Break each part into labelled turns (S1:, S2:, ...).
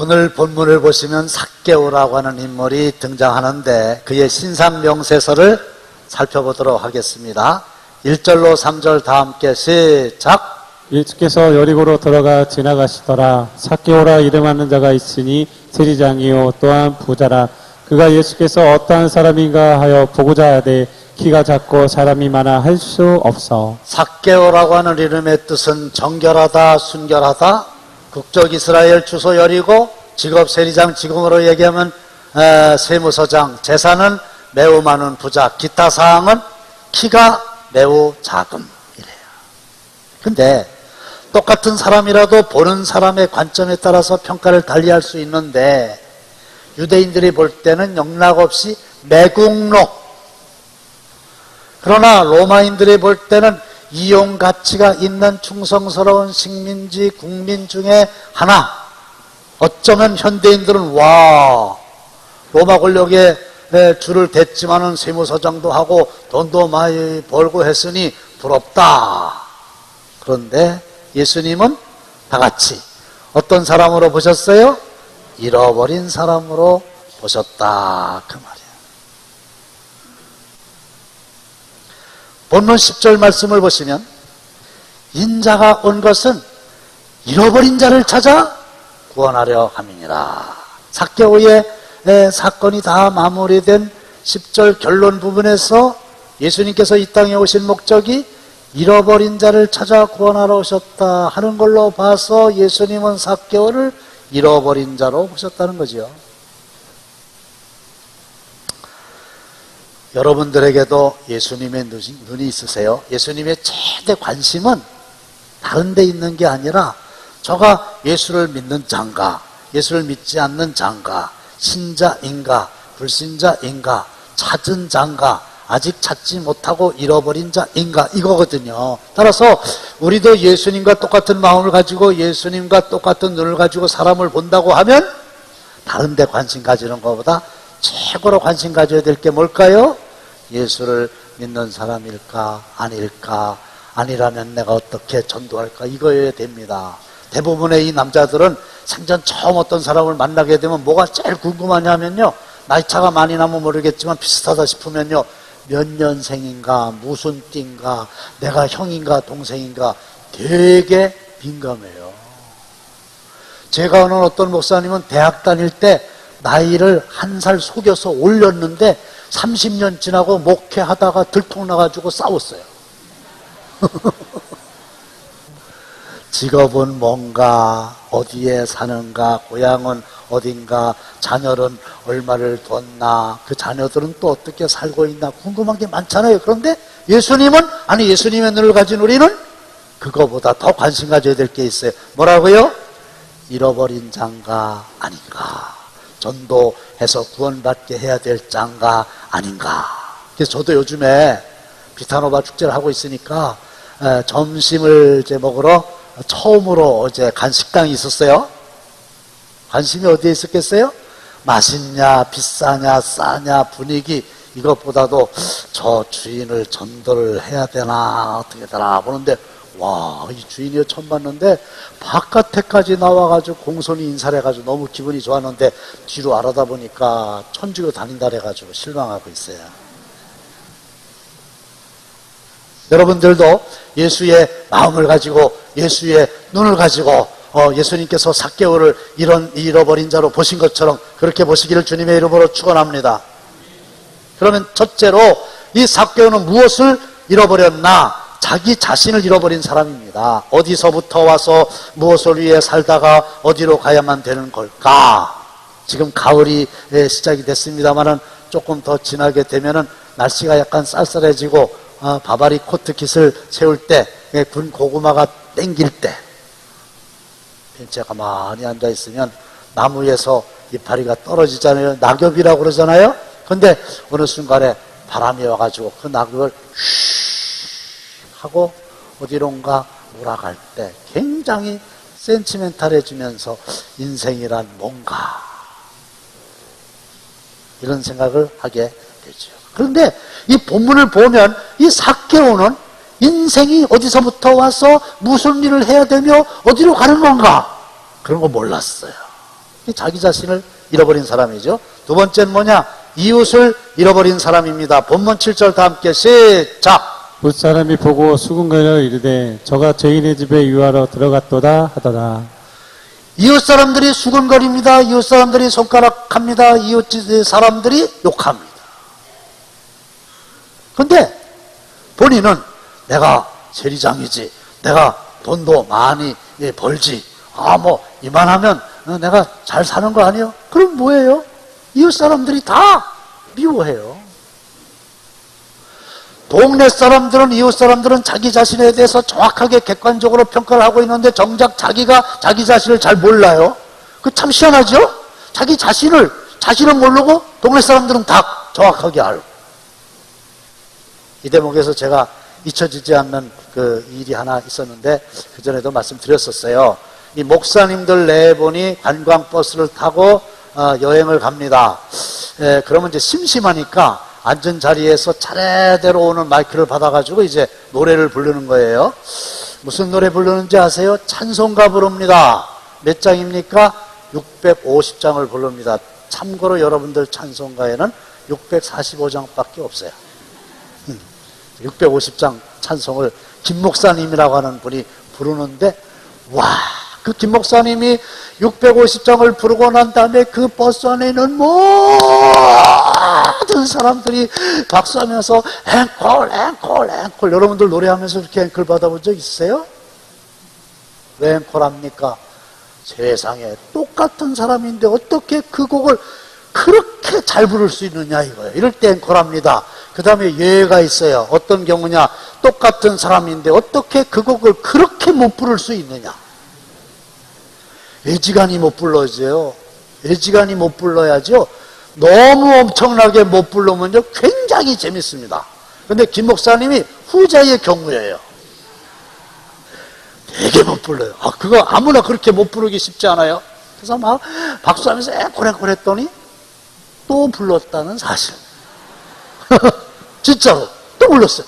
S1: 오늘 본문을 보시면 삭개오라고 하는 인물이 등장하는데 그의 신상명세서를 살펴보도록 하겠습니다. 1절로 3절 다 함께 시작.
S2: 예수께서 여리고로 들어가 지나가시더라. 삭개오라 이름하는 자가 있으니 세리장이요 또한 부자라. 그가 예수께서 어떠한 사람인가 하여 보고자 하되 키가 작고 사람이 많아 할 수 없어.
S1: 삭개오라고 하는 이름의 뜻은 정결하다, 순결하다, 국적 이스라엘, 주소 여리고, 직업 세리장, 지금으로 얘기하면 세무서장, 재산은 매우 많은 부자, 기타 사항은 키가 매우 작음 이래요. 근데 똑같은 사람이라도 보는 사람의 관점에 따라서 평가를 달리할 수 있는데 유대인들이 볼 때는 영락없이 매국노, 그러나 로마인들이 볼 때는 이용 가치가 있는 충성스러운 식민지 국민 중에 하나. 어쩌면 현대인들은 와, 로마 권력에 줄을 댔지만은 세무서장도 하고 돈도 많이 벌고 했으니 부럽다. 그런데 예수님은 다 같이 어떤 사람으로 보셨어요? 잃어버린 사람으로 보셨다 그 말이에요. 본문 10절 말씀을 보시면 인자가 온 것은 잃어버린 자를 찾아 구원하려 함이니라. 삭개오의 사건이 다 마무리된 10절 결론 부분에서 예수님께서 이 땅에 오신 목적이 잃어버린 자를 찾아 구원하러 오셨다 하는 걸로 봐서 예수님은 삭개오를 잃어버린 자로 보셨다는 거죠. 여러분들에게도 예수님의 눈이 있으세요? 예수님의 최대 관심은 다른 데 있는 게 아니라 저가 예수를 믿는 자인가, 예수를 믿지 않는 자인가, 신자인가, 불신자인가, 찾은 자인가, 아직 찾지 못하고 잃어버린 자인가 이거거든요. 따라서 우리도 예수님과 똑같은 마음을 가지고 예수님과 똑같은 눈을 가지고 사람을 본다고 하면 다른 데 관심 가지는 것보다 최고로 관심 가져야 될 게 뭘까요? 예수를 믿는 사람일까 아닐까, 아니라면 내가 어떻게 전도할까, 이거여야 됩니다. 대부분의 이 남자들은 생전 처음 어떤 사람을 만나게 되면 뭐가 제일 궁금하냐면요, 나이차가 많이 나면 모르겠지만 비슷하다 싶으면요, 몇 년생인가, 무슨 띠인가, 내가 형인가 동생인가 되게 민감해요. 제가 아는 어떤 목사님은 대학 다닐 때 나이를 한 살 속여서 올렸는데 30년 지나고 목회하다가 들통나가지고 싸웠어요. 직업은 뭔가, 어디에 사는가, 고향은 어딘가, 자녀는 얼마를 뒀나, 그 자녀들은 또 어떻게 살고 있나 궁금한 게 많잖아요. 그런데 예수님은, 아니 예수님의 눈을 가진 우리는 그거보다 더 관심 가져야 될 게 있어요. 뭐라고요? 잃어버린 자인가 아닌가, 전도해서 구원받게 해야 될 자인가 아닌가. 그래서 저도 요즘에 비타노바 축제를 하고 있으니까 점심을 이제 먹으러 처음으로 이제 간 식당이 있었어요. 관심이 어디에 있었겠어요? 맛있냐, 비싸냐, 싸냐, 분위기, 이것보다도 저 주인을 전도를 해야 되나 어떻게 되나 보는데, 와, 이 주인이 처음 봤는데 바깥에까지 나와가지고 공손히 인사를 해가지고 너무 기분이 좋았는데 뒤로 알아다 보니까 천주교 다닌다 해가지고 실망하고 있어요. 여러분들도 예수의 마음을 가지고 예수의 눈을 가지고 예수님께서 삭개오를 잃어버린 자로 보신 것처럼 그렇게 보시기를 주님의 이름으로 축원합니다. 그러면 첫째로 이 삭개오는 무엇을 잃어버렸나? 자기 자신을 잃어버린 사람입니다. 어디서부터 와서 무엇을 위해 살다가 어디로 가야만 되는 걸까? 지금 가을이 시작이 됐습니다만은 조금 더 지나게 되면은 날씨가 약간 쌀쌀해지고 바바리 코트깃을 세울 때, 군 고구마가 땡길 때, 벤치에 가만히 앉아있으면 나무에서 이파리가 떨어지잖아요. 낙엽이라고 그러잖아요. 근데 어느 순간에 바람이 와가지고 그 낙엽을 슉 하고 어디론가 몰아갈 때 굉장히 센티멘탈해지면서 인생이란 뭔가 이런 생각을 하게 되죠. 그런데 이 본문을 보면 이 삭개오는 인생이 어디서부터 와서 무슨 일을 해야 되며 어디로 가는 건가, 그런 거 몰랐어요. 자기 자신을 잃어버린 사람이죠. 두 번째는 뭐냐? 이웃을 잃어버린 사람입니다. 본문 7절 다 함께 시작.
S2: 무사람이 보고 수군거려 이르되 저가 죄인의 집에 유하러 들어갔도다 하더라.
S1: 이웃 사람들이 수군거립니다. 이웃 사람들이 손가락합니다. 이웃 사람들이 욕합니다. 근데 본인은 내가 세리장이지, 내가 돈도 많이 벌지, 뭐 이만하면 내가 잘 사는 거 아니에요? 그럼 뭐예요? 이웃 사람들이 다 미워해요. 동네 사람들은, 이웃 사람들은 자기 자신에 대해서 정확하게 객관적으로 평가를 하고 있는데 정작 자기가 자기 자신을 잘 몰라요. 그 참 희한하죠? 자기 자신은 모르고 동네 사람들은 다 정확하게 알고. 이 대목에서 제가 잊혀지지 않는 그 일이 하나 있었는데 그전에도 말씀드렸었어요. 이 목사님들 네 분이 관광버스를 타고 여행을 갑니다. 그러면 이제 심심하니까 앉은 자리에서 차례대로 오는 마이크를 받아가지고 이제 노래를 부르는 거예요. 무슨 노래 부르는지 아세요? 찬송가 부릅니다. 몇 장입니까? 650장을 부릅니다. 참고로 여러분들 찬송가에는 645장밖에 없어요. 650장 찬송을 김 목사님이라고 하는 분이 부르는데, 와, 그 김 목사님이 650장을 부르고 난 다음에 그 버스 안에 있는 모든 사람들이 박수하면서 앵콜, 앵콜, 앵콜. 여러분들 노래하면서 이렇게 앵콜 받아본 적 있어요? 왜 앵콜 합니까? 세상에 똑같은 사람인데 어떻게 그 곡을 그렇게 잘 부를 수 있느냐 이거예요. 이럴 때 앵콜 합니다. 그 다음에 예가 있어요. 어떤 경우냐? 똑같은 사람인데 어떻게 그 곡을 그렇게 못 부를 수 있느냐? 애지간히 못 불러야죠. 애지간히 못 불러야죠. 너무 엄청나게 못 부르면요 굉장히 재밌습니다. 근데 김 목사님이 후자의 경우예요. 되게 못 불러요. 그거 아무나 그렇게 못 부르기 쉽지 않아요. 그래서 막 박수하면서 앵콜 했더니 또 불렀다는 사실. 진짜로 또 불렀어요.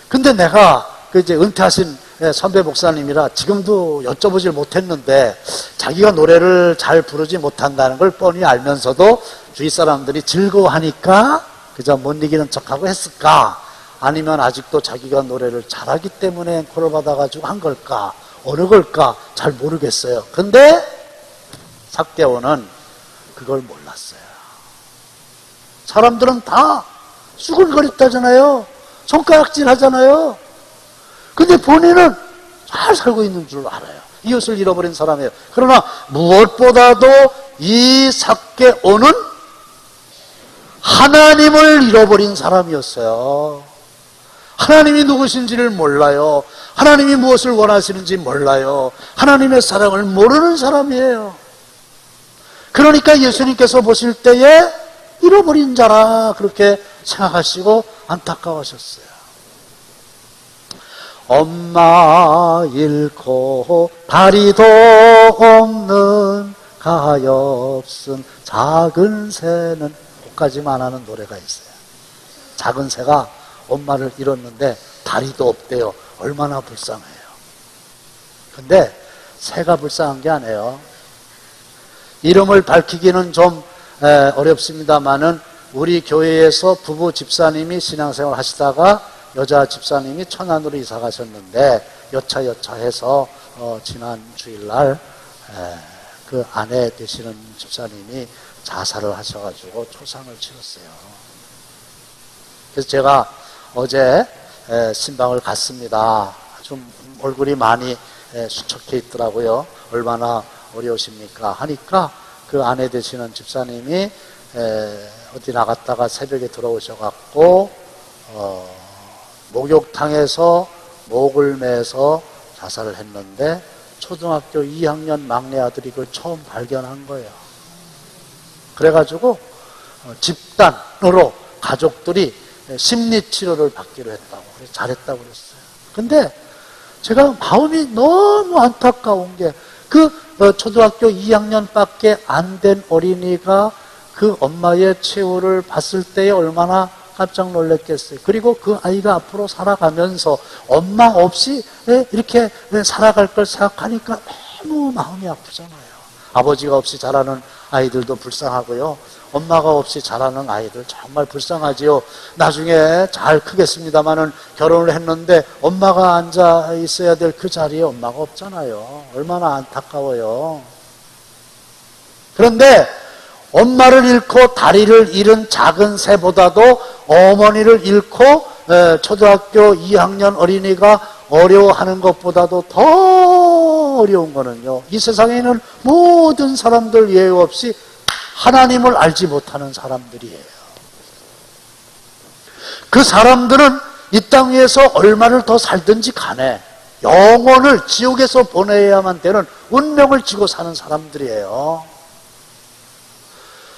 S1: 근데 내가 그 이제 은퇴하신 선배 목사님이라 지금도 여쭤보질 못했는데 자기가 노래를 잘 부르지 못한다는 걸 뻔히 알면서도 주위 사람들이 즐거워하니까 그저 못 이기는 척하고 했을까? 아니면 아직도 자기가 노래를 잘하기 때문에 앵콜을 받아가지고 한 걸까? 어느 걸까? 잘 모르겠어요. 근데 삭개오는 그걸 몰랐어요. 사람들은 다 수근거렸다잖아요. 손가락질 하잖아요. 근데 본인은 잘 살고 있는 줄 알아요. 이웃을 잃어버린 사람이에요. 그러나 무엇보다도 이 삭개오는 하나님을 잃어버린 사람이었어요. 하나님이 누구신지를 몰라요. 하나님이 무엇을 원하시는지 몰라요. 하나님의 사랑을 모르는 사람이에요. 그러니까 예수님께서 보실 때에 잃어버린 자라 그렇게 생각하시고 안타까워하셨어요. 엄마 잃고 다리도 없는 가엾은 작은 새는 거기까지만 하는 노래가 있어요. 작은 새가 엄마를 잃었는데 다리도 없대요. 얼마나 불쌍해요. 근데 새가 불쌍한 게 아니에요. 이름을 밝히기는 좀 어렵습니다만은 우리 교회에서 부부 집사님이 신앙생활 하시다가 여자 집사님이 천안으로 이사 가셨는데 여차해서 지난 주일날 그 아내 되시는 집사님이 자살을 하셔가지고 초상을 치렀어요. 그래서 제가 어제 신방을 갔습니다. 좀 얼굴이 많이 수척해 있더라고요. 얼마나 어려우십니까 하니까 그 아내 되시는 집사님이 어디 나갔다가 새벽에 들어오셔갖고 목욕탕에서 목을 매서 자살을 했는데 초등학교 2학년 막내 아들이 그걸 처음 발견한 거예요. 그래가지고 집단으로 가족들이 심리치료를 받기로 했다고, 잘했다고 그랬어요. 근데 제가 마음이 너무 안타까운 게 그 초등학교 2학년밖에 안 된 어린이가 그 엄마의 최후를 봤을 때에 얼마나 깜짝 놀랐겠어요. 그리고 그 아이가 앞으로 살아가면서 엄마 없이 이렇게 살아갈 걸 생각하니까 너무 마음이 아프잖아요. 아버지가 없이 자라는 아이들도 불쌍하고요. 엄마가 없이 자라는 아이들 정말 불쌍하지요. 나중에 잘 크겠습니다마는 결혼을 했는데 엄마가 앉아 있어야 될 그 자리에 엄마가 없잖아요. 얼마나 안타까워요. 그런데 엄마를 잃고 다리를 잃은 작은 새보다도 어머니를 잃고 초등학교 2학년 어린이가 어려워하는 것보다도 더 어려운 거는요, 이 세상에 있는 모든 사람들 예외 없이 하나님을 알지 못하는 사람들이에요. 그 사람들은 이 땅 위에서 얼마를 더 살든지 간에 영혼을 지옥에서 보내야만 되는 운명을 지고 사는 사람들이에요.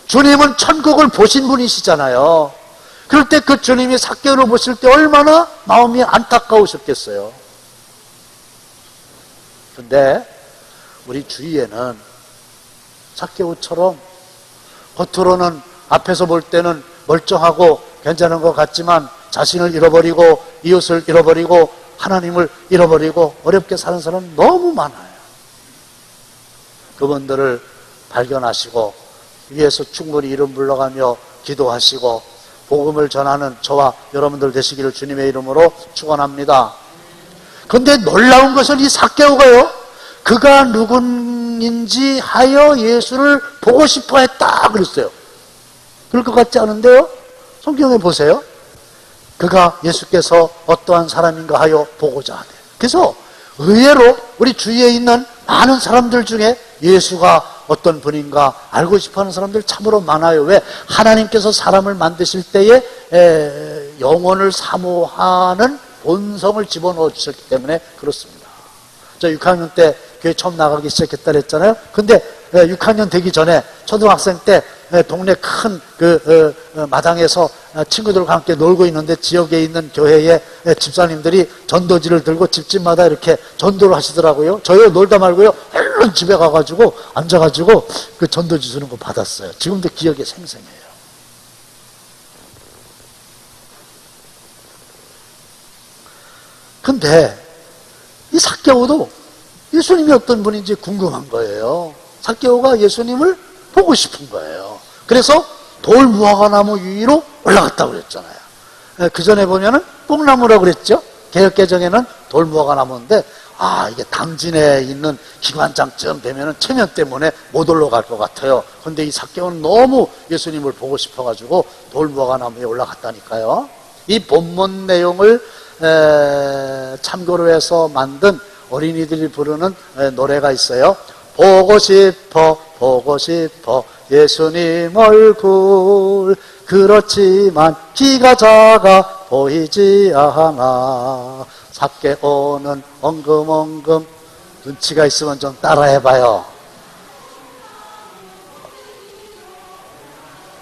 S1: 주님은 천국을 보신 분이시잖아요. 그럴 때 그 주님이 삭개오를 보실 때 얼마나 마음이 안타까우셨겠어요. 그런데 우리 주위에는 삭개오처럼 겉으로는 앞에서 볼 때는 멀쩡하고 괜찮은 것 같지만 자신을 잃어버리고 이웃을 잃어버리고 하나님을 잃어버리고 어렵게 사는 사람은 너무 많아요. 그분들을 발견하시고 위에서 충분히 이름 불러가며 기도하시고 복음을 전하는 저와 여러분들 되시기를 주님의 이름으로 축원합니다. 그런데 놀라운 것은 이 삭개오가요, 그가 누군인지 하여 예수를 보고 싶어 했다 그랬어요. 그럴 것 같지 않은데요? 성경에 보세요. 그가 예수께서 어떠한 사람인가 하여 보고자 하네. 그래서 의외로 우리 주위에 있는 많은 사람들 중에 예수가 어떤 분인가 알고 싶어하는 사람들 참으로 많아요. 왜? 하나님께서 사람을 만드실 때에 영혼을 사모하는 본성을 집어넣어 주셨기 때문에 그렇습니다. 저 6학년 때 교회 처음 나가기 시작했다 그랬잖아요. 근데 6학년 되기 전에 초등학생 때 동네 큰 마당에서 친구들과 함께 놀고 있는데 지역에 있는 교회의 집사님들이 전도지를 들고 집집마다 이렇게 전도를 하시더라고요. 저요 놀다 말고요 얼른 집에 가가지고 앉아가지고 그 전도지 주는 거 받았어요. 지금도 기억에 생생해요. 근데 이 삭개오도 예수님이 어떤 분인지 궁금한 거예요. 삭개오가 예수님을 보고 싶은 거예요. 그래서 돌 무화과 나무 위로 올라갔다고 그랬잖아요. 그 전에 보면은 뽕나무라고 그랬죠. 개역개정에는 돌 무화과 나무인데, 이게 당진에 있는 기관장쯤 되면은 체면 때문에 못 올라갈 것 같아요. 그런데 이 삭개오는 너무 예수님을 보고 싶어가지고 돌 무화과 나무에 올라갔다니까요. 이 본문 내용을 참고로 해서 만든 어린이들이 부르는 노래가 있어요. 보고 싶어 보고 싶어 예수님 얼굴, 그렇지만 키가 작아 보이지 않아. 삭개오는 엉금엉금. 눈치가 있으면 좀 따라해봐요.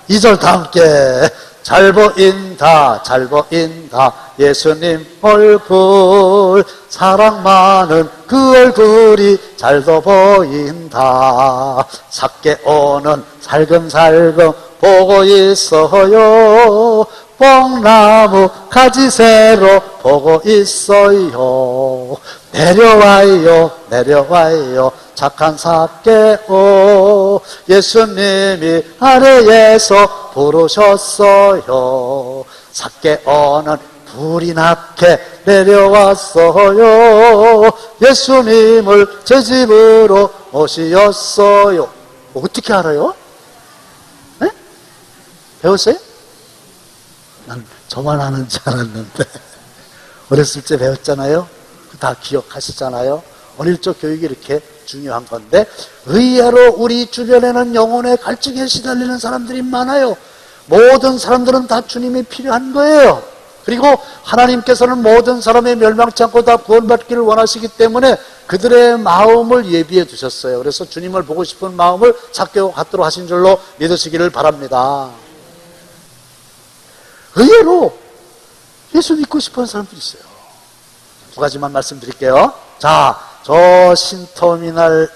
S1: 2절 다 함께. 잘 보인다 잘 보인다 예수님 얼굴, 사랑 많은 그 얼굴이 잘도 보인다. 삭개오는 살금살금 보고 있어요. 뽕나무 가지새로 보고 있어요. 내려와요 내려와요 착한 삭개오, 예수님이 아래에서 부르셨어요. 삭개오는 불이 나게 내려왔어요. 예수님을 제 집으로 모시었어요. 어떻게 알아요? 네? 배웠어요? 난 저만 아는 줄 알았는데 어렸을 때 배웠잖아요. 다 기억하시잖아요. 어릴 적 교육이 이렇게 중요한 건데, 의외로 우리 주변에는 영혼의 갈증에 시달리는 사람들이 많아요. 모든 사람들은 다 주님이 필요한 거예요. 그리고 하나님께서는 모든 사람의 멸망치 않고 다 구원받기를 원하시기 때문에 그들의 마음을 예비해 두셨어요. 그래서 주님을 보고 싶은 마음을 삭개오 갖도록 하신 줄로 믿으시기를 바랍니다. 의외로 예수 믿고 싶어하는 사람들이 있어요. 두 가지만 말씀드릴게요. 자, 저 신터미널에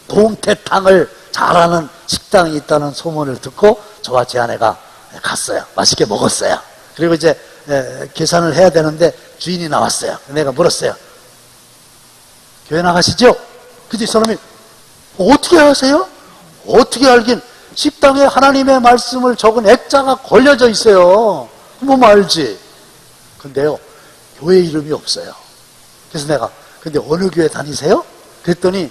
S1: 동태탕을 잘하는 식당이 있다는 소문을 듣고 저와 제 아내가 갔어요. 맛있게 먹었어요. 그리고 이제 계산을 해야 되는데 주인이 나왔어요. 내가 물었어요. 교회 나가시죠? 근데 이 사람이 어떻게 아세요? 어떻게 알긴 식당에 하나님의 말씀을 적은 액자가 걸려져 있어요. 보면 알지. 근데요, 교회 이름이 없어요. 그래서 내가 근데 어느 교회 다니세요? 그랬더니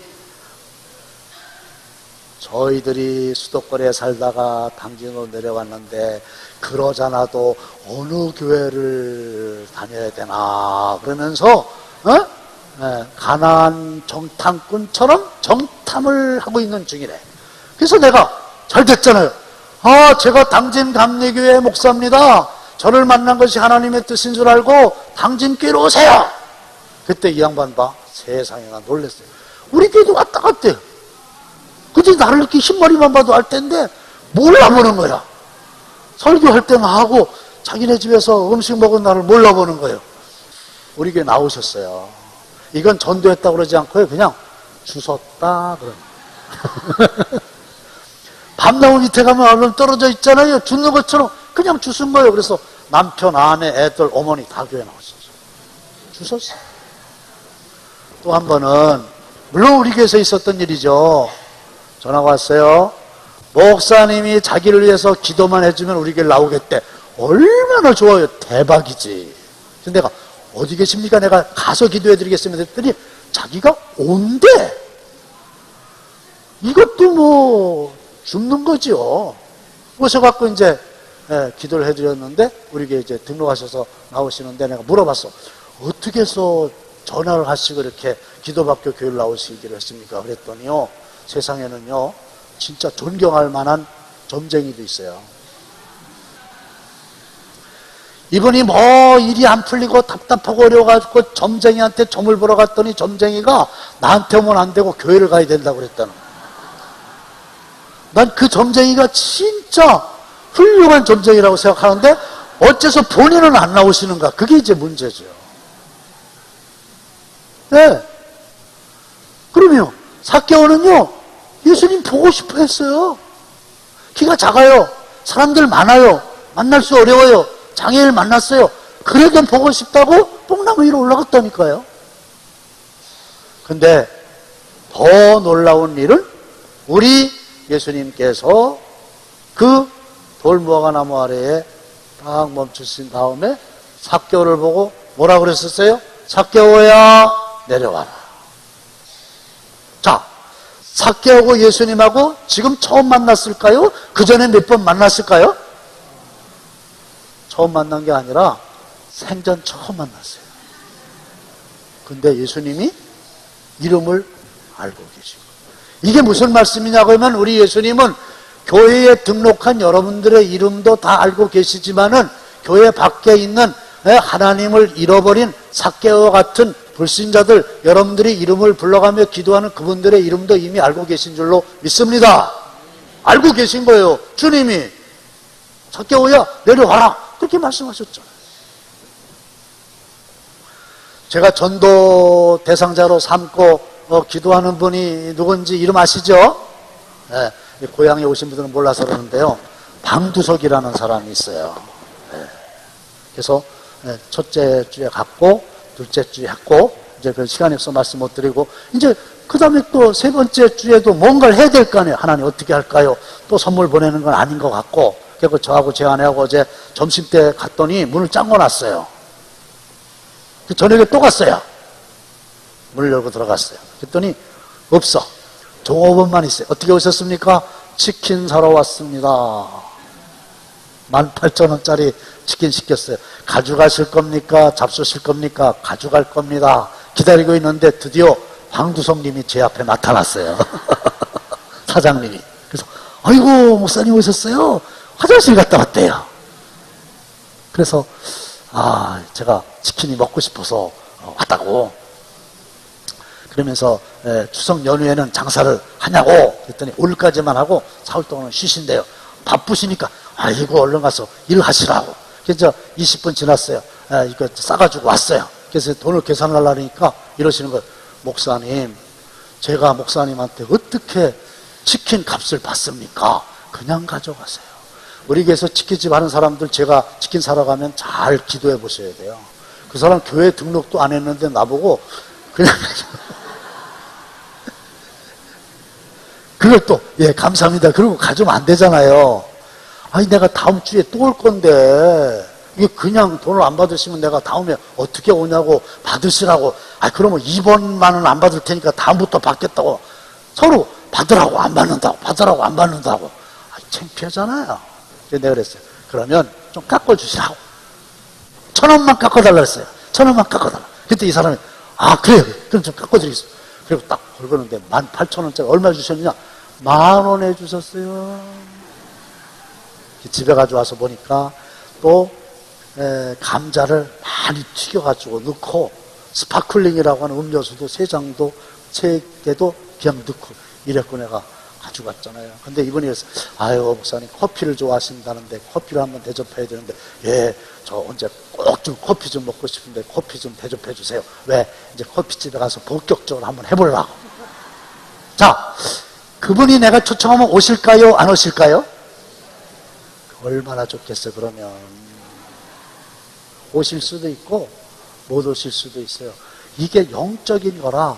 S1: 저희들이 수도권에 살다가 당진으로 내려왔는데 그러잖아도 어느 교회를 다녀야 되나 그러면서 가난안 정탐꾼처럼 정탐을 하고 있는 중이래. 그래서 내가 잘 됐잖아요. 제가 당진 감리교회 목사입니다. 저를 만난 것이 하나님의 뜻인 줄 알고 당진교회로 오세요. 그때 이 양반 봐. 세상에나 놀랐어요. 우리 교회도 왔다 갔대요. 근데 나를 이렇게 흰머리만 봐도 알 텐데 몰라보는 거야. 설교할 때만 하고 자기네 집에서 음식 먹은 나를 몰라보는 거예요. 우리 교회 나오셨어요. 이건 전도했다고 그러지 않고요. 그냥 주웠다 그런. 밤나무 밑에 가면 얼른 떨어져 있잖아요. 죽는 것처럼 그냥 주운 거예요. 그래서 남편, 아내, 애들, 어머니 다 교회 나왔었어요. 주웠어요. 또 한 번은 물론 우리 교회에서 있었던 일이죠. 전화가 왔어요. 목사님이 자기를 위해서 기도만 해주면 우리 교회 나오겠대. 얼마나 좋아요. 대박이지. 근데 내가 어디 계십니까? 내가 가서 기도해드리겠습니다 했더니 자기가 온대. 이것도 뭐 죽는 거지요. 오셔갖고 이제 기도를 해드렸는데 우리 교회 이제 등록하셔서 나오시는데 내가 물어봤어. 어떻게 해서 전화를 하시고 이렇게 기도받고 교회를 나오시기로 했습니까? 그랬더니요. 세상에는요. 진짜 존경할 만한 점쟁이도 있어요. 이분이 뭐 일이 안 풀리고 답답하고 어려워가지고 점쟁이한테 점을 보러 갔더니 점쟁이가 나한테 오면 안 되고 교회를 가야 된다고 그랬다는 거야. 난 그 점쟁이가 진짜 훌륭한 점쟁이라고 생각하는데 어째서 본인은 안 나오시는가? 그게 이제 문제죠. 네. 그러면 삭개오는요 예수님 보고 싶어 했어요. 키가 작아요. 사람들 많아요. 만날 수 어려워요. 장애인을 만났어요. 그래도 보고 싶다고 뽕나무 위로 올라갔다니까요. 근데 더 놀라운 일은 우리 예수님께서 그 돌무화과 나무 아래에 딱 멈추신 다음에 삭개오를 보고 뭐라 그랬었어요? 삭개오야 내려와라. 자, 삭개오고 예수님하고 지금 처음 만났을까요? 그 전에 몇 번 만났을까요? 처음 만난 게 아니라 생전 처음 만났어요. 근데 예수님이 이름을 알고 계시고. 이게 무슨 말씀이냐고 하면 우리 예수님은 교회에 등록한 여러분들의 이름도 다 알고 계시지만은 교회 밖에 있는 하나님을 잃어버린 삭개오와 같은 불신자들 여러분들이 이름을 불러가며 기도하는 그분들의 이름도 이미 알고 계신 줄로 믿습니다. 알고 계신 거예요. 주님이 삭개오야 내려와라 그렇게 말씀하셨잖아요. 제가 전도 대상자로 삼고 기도하는 분이 누군지 이름 아시죠? 네, 고향에 오신 분들은 몰라서 그러는데요. 방두석이라는 사람이 있어요. 네, 그래서 첫째 주에 갔고 둘째 주에 했고 이제 그 시간이 없어 말씀 못 드리고 이제 그 다음에 또 세 번째 주에도 뭔가를 해야 될 거 아니에요. 하나님 어떻게 할까요? 또 선물 보내는 건 아닌 것 같고 그래서 저하고 제 아내하고 어제 점심 때 갔더니 문을 잠궈 놨어요. 저녁에 또 갔어요. 문을 열고 들어갔어요. 그랬더니 없어. 종업원만 있어요. 어떻게 오셨습니까? 치킨 사러 왔습니다. 18,000원짜리 치킨 시켰어요. 가져가실 겁니까? 잡수실 겁니까? 가져갈 겁니다. 기다리고 있는데 드디어 황두성님이 제 앞에 나타났어요. 사장님이. 그래서 아이고 목사님 오셨어요? 화장실 갔다 왔대요. 그래서 제가 치킨이 먹고 싶어서 왔다고. 그러면서 추석 연휴에는 장사를 하냐고 그랬더니 오늘까지만 하고 4월 동안은 쉬신대요. 바쁘시니까 아이고 얼른 가서 일하시라고. 그래서 20분 지났어요. 이거 싸가지고 왔어요. 그래서 돈을 계산하려니까 이러시는 거예요. 목사님, 제가 목사님한테 어떻게 치킨 값을 받습니까? 그냥 가져가세요. 우리 교회에서 치킨집 하는 사람들 제가 치킨 사러 가면 잘 기도해 보셔야 돼요. 그 사람 교회 등록도 안 했는데 나보고 그냥 그걸 또, 예, 감사합니다. 그러고 가져오면 안 되잖아요. 아니, 내가 다음 주에 또 올 건데, 이게 그냥 돈을 안 받으시면 내가 다음에 어떻게 오냐고 받으시라고. 아, 그러면 이번만은 안 받을 테니까 다음부터 받겠다고. 서로 받으라고 안 받는다고, 받으라고 안 받는다고. 아, 창피하잖아요. 그래서 내가 그랬어요. 그러면 좀 깎아주시라고. 1,000원만 깎아달라 했어요. 1,000원만 깎아달라. 그때 이 사람이, 아, 그래요. 그럼 좀 깎아드리겠습니다. 그리고 딱 걸거는데 18,000원짜리 얼마 주셨느냐? 10,000원 해주셨어요. 집에 가져와서 보니까 또 감자를 많이 튀겨가지고 넣고 스파클링이라고 하는 음료수도 3장도 3개도 그냥 넣고 이랬고 내가 가지고 갔잖아요. 근데 이분이 그래서 아유 목사님 커피를 좋아하신다는데 커피를 한번 대접해야 되는데 예, 저 언제 꼭 좀 커피 좀 먹고 싶은데 커피 좀 대접해 주세요. 왜? 이제 커피집에 가서 본격적으로 한번 해보려고. 자, 그분이 내가 초청하면 오실까요? 안 오실까요? 얼마나 좋겠어. 그러면 오실 수도 있고 못 오실 수도 있어요. 이게 영적인 거라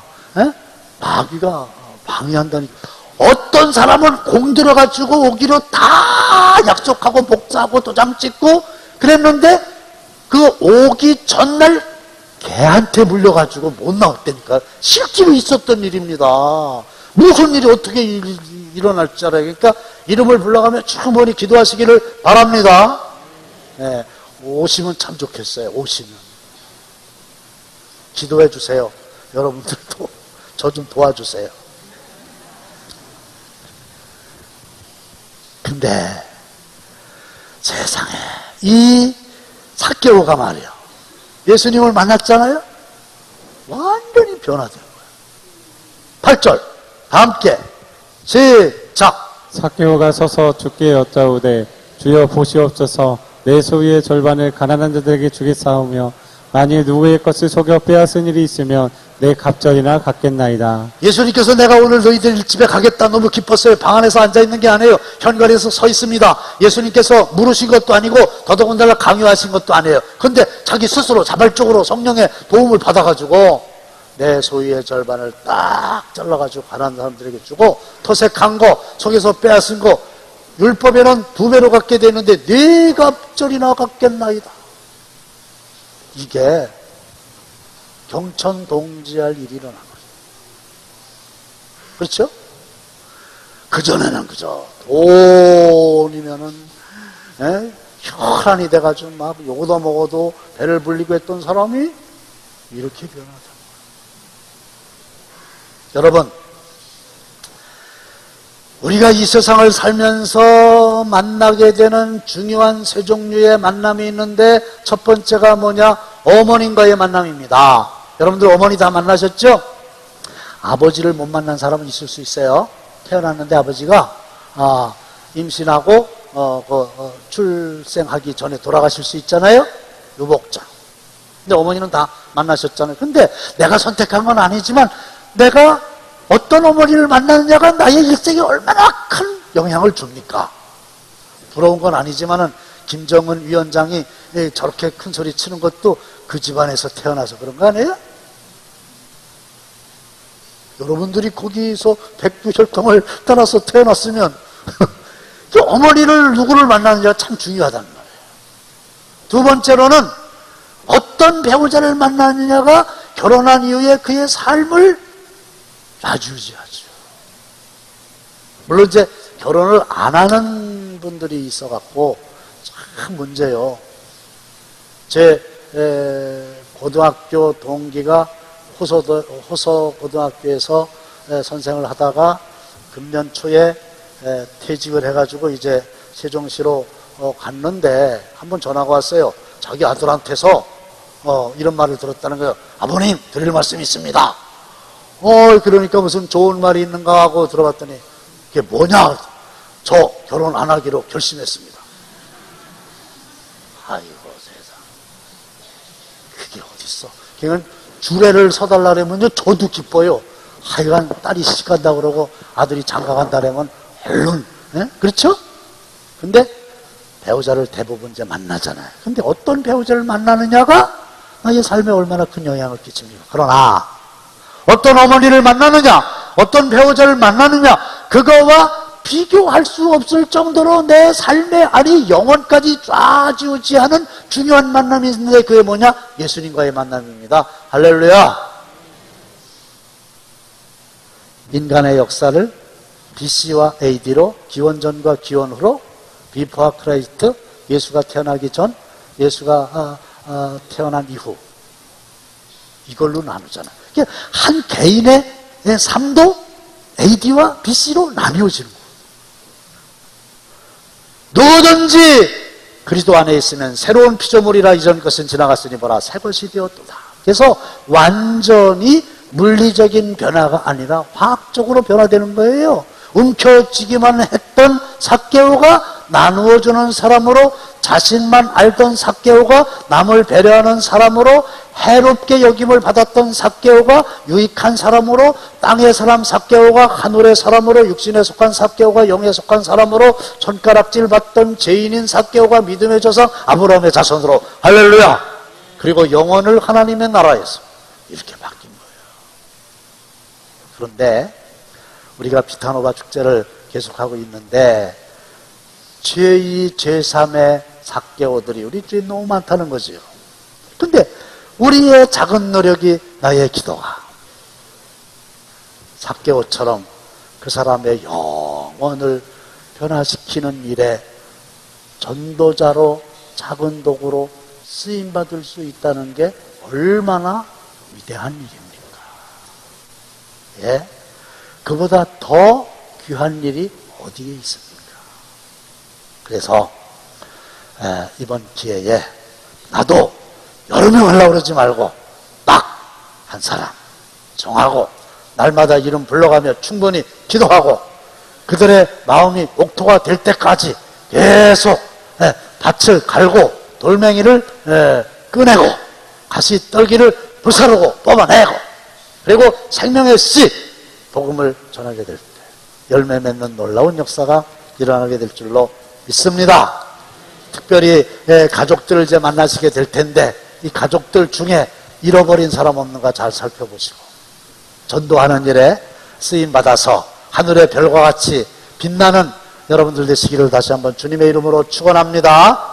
S1: 마귀가 방해한다니까. 어떤 사람은 공 들어가지고 오기로 다 약속하고 목사하고 도장 찍고 그랬는데 그 오기 전날 개한테 물려가지고 못 나왔다니까. 실제로 있었던 일입니다. 무슨 일이 어떻게 일어날 줄 알아요. 그러니까 이름을 불러가며 충분히 기도하시기를 바랍니다. 네, 오시면 참 좋겠어요. 오시면 기도해 주세요. 여러분들도 저 좀 도와주세요. 근데 세상에 이 삭개오가 말이야 예수님을 만났잖아요. 완전히 변화된 거예요. 8절 다 함께 시작.
S2: 삭개오가 서서 주께 여짜오되 주여 보시옵소서 내 소유의 절반을 가난한 자들에게 주겠사오며 만일 누구의 것을 속여 빼앗은 일이 있으면 내 갑절이나 갚겠나이다.
S1: 예수님께서 내가 오늘 너희들 집에 가겠다 너무 기뻤어요. 방 안에서 앉아있는 게 아니에요. 현관에서 서 있습니다. 예수님께서 물으신 것도 아니고 더더군다나 강요하신 것도 아니에요. 근데 자기 스스로 자발적으로 성령의 도움을 받아가지고 내 소유의 절반을 딱 잘라가지고 가난한 사람들에게 주고 토색한 거 속에서 빼앗은 거 율법에는 2배로 갚게 되는데 네 갑절이나 갚겠나이다. 이게 경천동지할 일이 일어난 거죠. 그렇죠? 그전에는 그저 돈이면은 혈안이 돼가지고 막 요거도 먹어도 배를 불리고 했던 사람이 이렇게 변하다. 여러분, 우리가 이 세상을 살면서 만나게 되는 중요한 세 종류의 만남이 있는데 첫 번째가 뭐냐? 어머님과의 만남입니다. 여러분들 어머니 다 만나셨죠? 아버지를 못 만난 사람은 있을 수 있어요. 태어났는데 아버지가 임신하고 출생하기 전에 돌아가실 수 있잖아요. 유복자. 근데 어머니는 다 만나셨잖아요. 근데 내가 선택한 건 아니지만 내가 어떤 어머니를 만나느냐가 나의 일생에 얼마나 큰 영향을 줍니까? 부러운 건 아니지만은 김정은 위원장이 저렇게 큰 소리 치는 것도 그 집안에서 태어나서 그런 거 아니에요? 여러분들이 거기서 백두혈통을 따라서 태어났으면 그 어머니를 누구를 만나느냐가 참 중요하단 말이에요. 두 번째로는 어떤 배우자를 만나느냐가 결혼한 이후에 그의 삶을 좌지우지하죠. 물론 이제 결혼을 안 하는 분들이 있어갖고 참 문제요. 제 고등학교 동기가 호서 고등학교에서 선생을 하다가 금년 초에 퇴직을 해가지고 이제 세종시로 갔는데 한번 전화가 왔어요. 자기 아들한테서 이런 말을 들었다는 거예요. 아버님 드릴 말씀이 있습니다. 그러니까 무슨 좋은 말이 있는가 하고 들어봤더니 그게 뭐냐? 저 결혼 안 하기로 결심했습니다. 아이고 세상, 그게 어딨어? 그냥 주례를 서달라 그러면요 저도 기뻐요. 하여간 딸이 시집 간다 그러고 아들이 장가 간다 그러면 얼른 그렇죠? 근데 배우자를 대부분 이제 만나잖아요. 근데 어떤 배우자를 만나느냐가 나의 삶에 얼마나 큰 영향을 끼칩니까? 그러나 어떤 어머니를 만나느냐, 어떤 배우자를 만나느냐, 그거와 비교할 수 없을 정도로 내 삶의 아니 영혼까지 좌지우지하는 중요한 만남이 있는데 그게 뭐냐? 예수님과의 만남입니다. 할렐루야. 인간의 역사를 BC와 AD로, 기원전과 기원후로, 비포와 크라이스트, 예수가 태어나기 전, 예수가 태어난 이후, 이걸로 나누잖아. 한 개인의 삶도 AD와 BC로 나뉘어지는 거예요. 누구든지 그리스도 안에 있으면 새로운 피조물이라 이전 것은 지나갔으니 보라 새 것이 되었도다. 그래서 완전히 물리적인 변화가 아니라 화학적으로 변화되는 거예요. 움켜쥐기만 했던 삭개오가 나누어주는 사람으로, 자신만 알던 삭개오가 남을 배려하는 사람으로, 해롭게 여김을 받았던 삭개오가 유익한 사람으로, 땅의 사람 삭개오가 하늘의 사람으로, 육신에 속한 삭개오가 영에 속한 사람으로, 손가락질 받던 죄인인 삭개오가 믿음의 조상 아브라함의 자손으로, 할렐루야. 그리고 영혼을 하나님의 나라에서 이렇게 바뀐 거예요. 그런데 우리가 비타노바 축제를 계속하고 있는데 제2, 제3의 삭개오들이 우리 주위에 너무 많다는 거지요. 근데 우리의 작은 노력이, 나의 기도가 삭개오처럼 그 사람의 영혼을 변화시키는 일에 전도자로, 작은 도구로 쓰임받을 수 있다는 게 얼마나 위대한 일입니까? 예? 그보다 더 귀한 일이 어디에 있습니까? 그래서 이번 기회에 나도 여러 명 하려고 그러지 말고 딱 한 사람 정하고 날마다 이름 불러가며 충분히 기도하고 그들의 마음이 옥토가 될 때까지 계속 밭을 갈고 돌멩이를 꺼내고 가시 떨기를 불사르고 뽑아내고 그리고 생명의 씨 복음을 전하게 될 때 열매 맺는 놀라운 역사가 일어나게 될 줄로 믿습니다. 특별히 가족들을 이제 만나시게 될 텐데 이 가족들 중에 잃어버린 사람 없는가 잘 살펴보시고 전도하는 일에 쓰임받아서 하늘의 별과 같이 빛나는 여러분들 되시기를 다시 한번 주님의 이름으로 축원합니다.